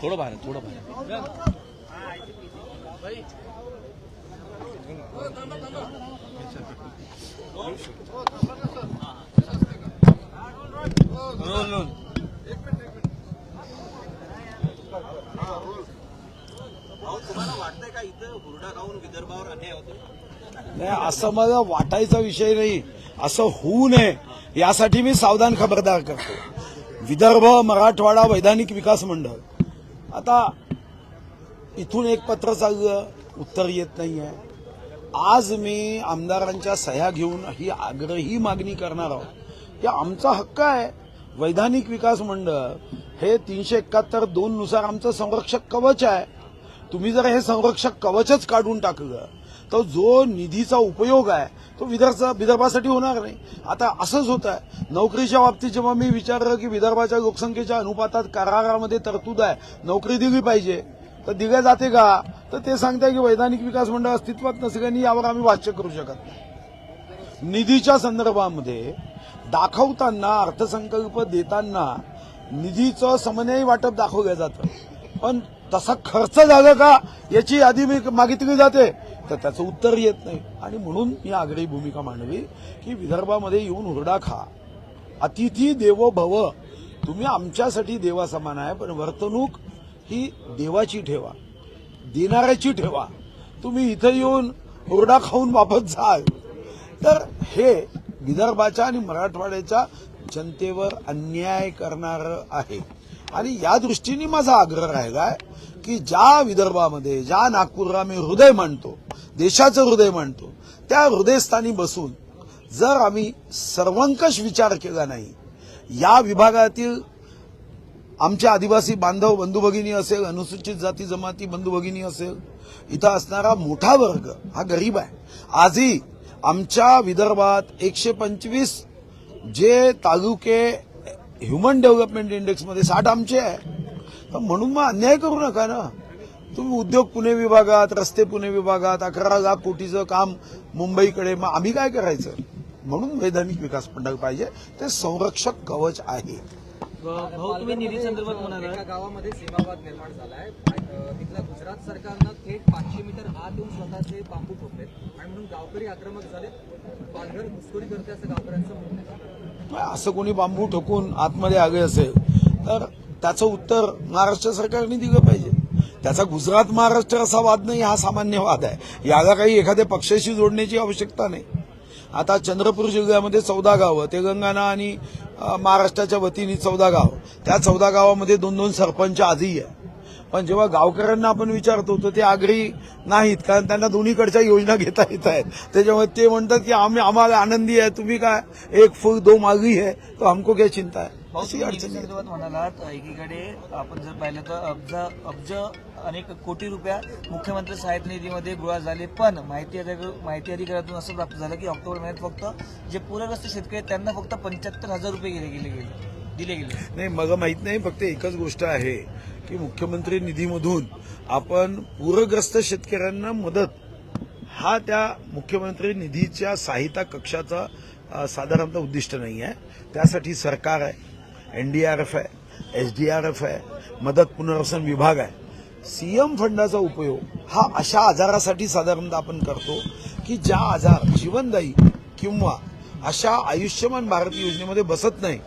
थोडं बाहेर थोडं बाहेर तुम्हाला वाटतंय का इथं हुरडा खाऊन विदर्भावर अन्याय होतो? नाही, असं मला वाटायचा विषय नाही. असं होऊ नये यासाठी मी सावधान खबरदार करतो. विदर्भ मराठवाडा वैधानिक विकास मंडळ आता इथून एक पत्र चाललं, उत्तर येत नाहीये. आज मी आमदारांच्या सह्या घेऊन ही आग्रही मागणी करणार आहोत की आमचा हक्क आहे. वैधानिक विकास मंडळ हे 371(2) नुसार आमचं संरक्षक कवच आहे. तुम्ही जर हे संरक्षक कवचच काढून टाकलं तर जो निधीचा उपयोग आहे तो विदर्भासाठी होणार नाही. आता असंच होत आहे. नोकरीच्या बाबतीत जेव्हा मी विचारलं की विदर्भाच्या लोकसंख्येच्या अनुपातात करारामध्ये तरतूद आहे, नोकरी दिली पाहिजे, तर दिल्या जाते का? तर ते सांगताय की वैधानिक विकास मंडळ अस्तित्वात नसल्याने यावर आम्ही भाष्य करू शकत नाही. निधीच्या संदर्भामध्ये दाखवताना, अर्थसंकल्प देताना निधीचं समन्वयी वाटप दाखवलं जातं, पण तसा खर्च झाला का याची यादी मागितली जाते तर त्याचं उत्तर येत नाही. आणि म्हणून मी आग्रही भूमिका मांडली की विदर्भामध्ये येऊन हुरडा खा. अतिथी देवो भव. तुम्ही आमच्यासाठी देवासमान आहे, पण वर्तणूक ही देवाची ठेवा, देणाऱ्याची ठेवा. तुम्ही इथं येऊन हुरडा खाऊन वापस जाल तर हे विदर्भाच्या आणि मराठवाड्याच्या जनतेवर अन्याय करणारं आहे. आणि या दृष्टीने माझा आग्रह राहिलाय की ज्या विदर्भामध्ये, ज्या नागपूरला मी हृदय मानतो, देशाचं हृदय मानतो, त्या हृदयस्थानी बसून जर आम्ही सर्वंकष विचार केला नाही, या विभागातील आमच्या आदिवासी बांधव बंधू भगिनी असेल, अनुसूचित जाती जमाती बंधू भगिनी असेल, इथं असणारा मोठा वर्ग हा गरीब आहे. आजही आमच्या विदर्भात 125 जे तालुके ह्युमन डेव्हलपमेंट इंडेक्समध्ये 60 आमचे आहे. तर म्हणून मग अन्याय करू नका ना. तुम्ही उद्योग पुणे विभागात, रस्ते पुणे विभागात 11 लाख कोटीचं काम मुंबईकडे, मग आम्ही काय करायचं? म्हणून वैधानिक विकास मंडळ पाहिजे. ते संरक्षक कवच आहे. भाऊ, तुम्ही निधी संदर्भात म्हणाला एका गावामध्ये सीमावाद निर्माण झालाय. तिथल्या गुजरात सरकारनं थेट 500 मीटर आत येऊन स्वतःचे बांबू ठोकलेत आणि म्हणून गावकरी आक्रमक झाले. पालघर घुसखोरी करते असं गावकऱ्यांचं म्हणणं आहे. असं कोणी बांबू ठोकून आतमध्ये आले असेल तर त्याचं उत्तर महाराष्ट्र सरकारने दिलं पाहिजे. त्याचा गुजरात महाराष्ट्र असा वाद नाही, हा सामान्य वाद आहे. याला काही एखाद्या पक्षाशी जोडण्याची आवश्यकता नाही. आता चंद्रपूर जिल्ह्यामध्ये 14 गावं, तेलंगणा आणि महाराष्ट्राच्या वतीने 14 गाव, त्या 14 गावामध्ये 2-2 सरपंच आजही आहे. पण जेव्हा गावकऱ्यांना आपण विचारतो तर ते आग्रही नाहीत, कारण त्यांना दोन्हीकडच्या योजना घेता येत आहेत. त्याच्यामुळे ते म्हणतात की आम्हाला आनंदी आहे, तुम्ही काय एक फूल दो मागी है तो हमको क्या चिंता है. अशी अडचण संदर्भात म्हणालात एकीकडे आपण जर पाहिलं तर अब्ज अनेक कोटी रुपया मुख्यमंत्री सहायता निधीमध्ये गोळा झाले. पण माहिती अधिकारातून असं प्राप्त झालं की ऑक्टोबर महिन्यात फक्त जे पूरग्रस्त शेतकरी आहेत त्यांना फक्त 75,000 रुपये दिले गेले. नाही, मला माहित नाही. फक्त एकच गोष्ट आहे की मुख्यमंत्री निधीमधून आपण पूरग्रस्त शेतकऱ्यांना मदत, हा त्या मुख्यमंत्री निधीच्या सहायता कक्षाचा साधारणतः उद्दिष्ट नाही आहे. त्यासाठी सरकार आहे, एनडीआरएफ आहे, एसडीआरएफ आहे, मदत पुनर्वसन विभाग आहे. सीएम फंडाचा उपयोग हा अशा आजारासाठी साधारणतः आपण करतो की ज्या आजार जीवनदायी किंवा अशा आयुष्यमान भारत योजनेमध्ये बसत नाही,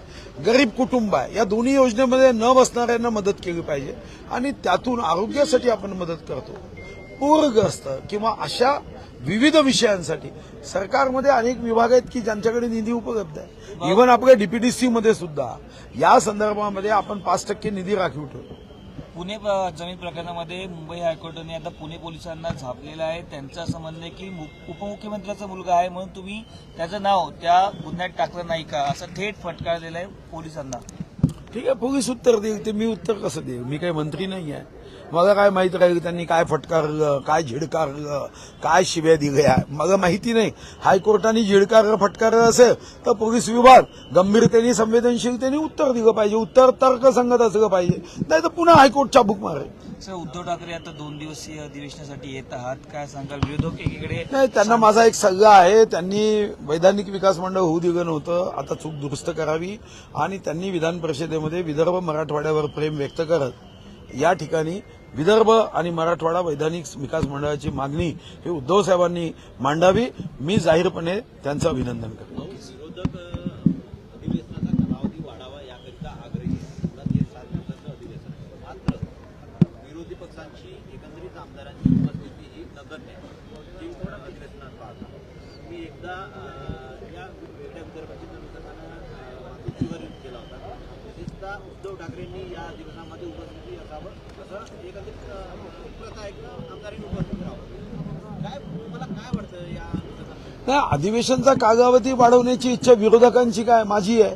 गरीब कुटुंब आहे, या दोन्ही योजनेमध्ये न बसणाऱ्यांना मदत केली पाहिजे. आणि त्यातून आरोग्यासाठी आपण मदत करतो. पूरग्रस्त किंवा अशा विविध विषयांसाठी सरकारमध्ये अनेक विभाग आहेत की ज्यांच्याकडे निधी उपलब्ध आहे. इव्हन आपल्या डीपीडीसी मध्ये सुद्धा या संदर्भामध्ये आपण 5% निधी राखीव ठेवतो. पुणे जमीन प्रकरणामध्ये मुंबई हायकोर्टाने आता पुणे पोलिसांना झापलेलं आहे. त्यांचं असं म्हणणं आहे की उपमुख्यमंत्र्याचा मुलगा आहे म्हणून तुम्ही त्याचं नाव त्या गुन्ह्यात टाकलं नाही का, असं थेट फटकार दिला आहे पोलिसांना. ठीक आहे, पोलीस उत्तर देईल. ते मी उत्तर कसं देईल? मी काही मंत्री नाही आहे. मला काय माहित राहील त्यांनी काय फटकारलं, काय झिडकारलं, काय शिव्या दिल्या, मला माहिती नाही. हायकोर्टाने झिडकारलं फटकारलं असेल तर पोलीस विभाग गंभीरतेने संवेदनशीलतेने उत्तर दिलं पाहिजे. उत्तर तर्कसंगत असलं पाहिजे, नाही तर पुन्हा हायकोर्ट चाबूक मारेल. सर, उद्धव ठाकरे आता 2 दिवसीय अधिवेशनासाठी येत आहात, काय सांगाल? विरोधक एकीकडे नाही, त्यांना माझा एक सल्ला आहे. त्यांनी वैधानिक विकास मंडळ होऊ दिलं नव्हतं, आता चूक दुरुस्त करावी. आणि त्यांनी विधान परिषदेमध्ये विदर्भ मराठवाड्यावर प्रेम व्यक्त करत या ठिकाणी विदर्भ आणि मराठवाडा वैधानिक विकास मंडळाची मागणी ही उद्धव साहेबांनी मांडावी. मी जाहीरपणे त्यांचं अभिनंदन करतो. विरोधक अधिवेशनाचा कालावधी वाढावा याकरिता आग्रही आहे. मुळात हे 7 दिवसाचं अधिवेशन आहे. मात्र विरोधी पक्षांची एकंदरीत आमदारांची उपस्थिती ही नगण्य आहे. चिंचवड अधिवेशनात पाहता मी एकदा या वेगळ्या विदर्भाची निमित्तानं मातुश्रीवर केला होता. विशेषतः उद्धव ठाकरेंनी या अधिवेशनामध्ये उपस्थिती असावं असं एकंदरीत प्रथा आहे की आमदारांनी उपस्थित राहावं. काय मला काय वाटतं या अनुषंगाने? नाही, अधिवेशनचा कालावधी वाढवण्याची इच्छा विरोधकांची काय, माझी आहे,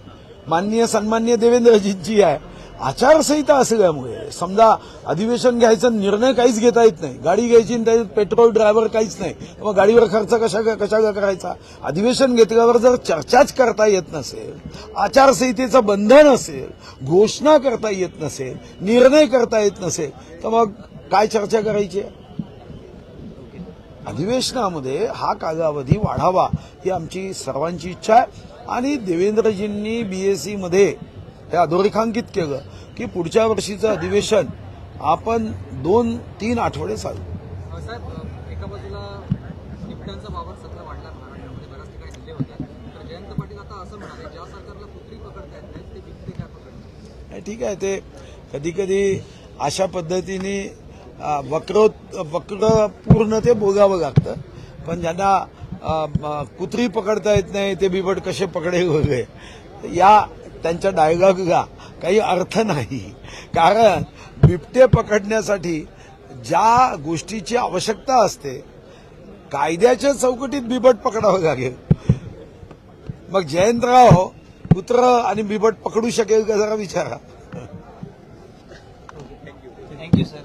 माननीय सन्माननीय देवेंद्रजींची आहे. आचारसंहिता असल्यामुळे समजा अधिवेशन घ्यायचा निर्णय काहीच घेता येत नाही. गाडी घ्यायची आणि त्याच्यात पेट्रोल ड्रायव्हर काहीच नाही, मग गाडीवर खर्च कशाला करायचा. अधिवेशन घेतल्यावर जर चर्चाच करता येत नसेल, आचारसंहितेचं बंधन असेल, घोषणा करता येत नसेल, निर्णय करता येत नसेल, तर मग काय चर्चा करायची आहे. अधिवेशनामध्ये हा कालावधी वाढावा ही आमची सर्वांची इच्छा आहे. आणि देवेंद्रजींनी बीएससी मध्ये हे अधोरेखांकित केलं की पुढच्या वर्षीचं अधिवेशन आपण 2-3 आठवडे चालू. साहेब, एका बाजूला बिबट्यांचा वावर सध्या वाढला महाराष्ट्रामध्ये, बऱ्याच ठिकाणी हल्ले होतात. तर जयंत पाटील आता असं म्हणाले, ज्या सरकारला कुत्री पकडता येत नाही ते बिबटे काय पकडतात. ठीक आहे, ते कधी कधी अशा पद्धतीने वक्र पूर्ण ते बोलावं लागतं. पण ज्यांना कुत्री पकडता येत नाही ते बिबट कसे पकडेल वगैरे या त्यांच्या डायलॉगला काही अर्थ नाही. कारण बिबटे पकडण्यासाठी ज्या गोष्टीची आवश्यकता असते कायद्याच्या चौकटीत बिबट पकडावं लागेल. मग जयंतराव कुत्र आणि बिबट पकडू शकेल का जरा विचारा. Thank you sir.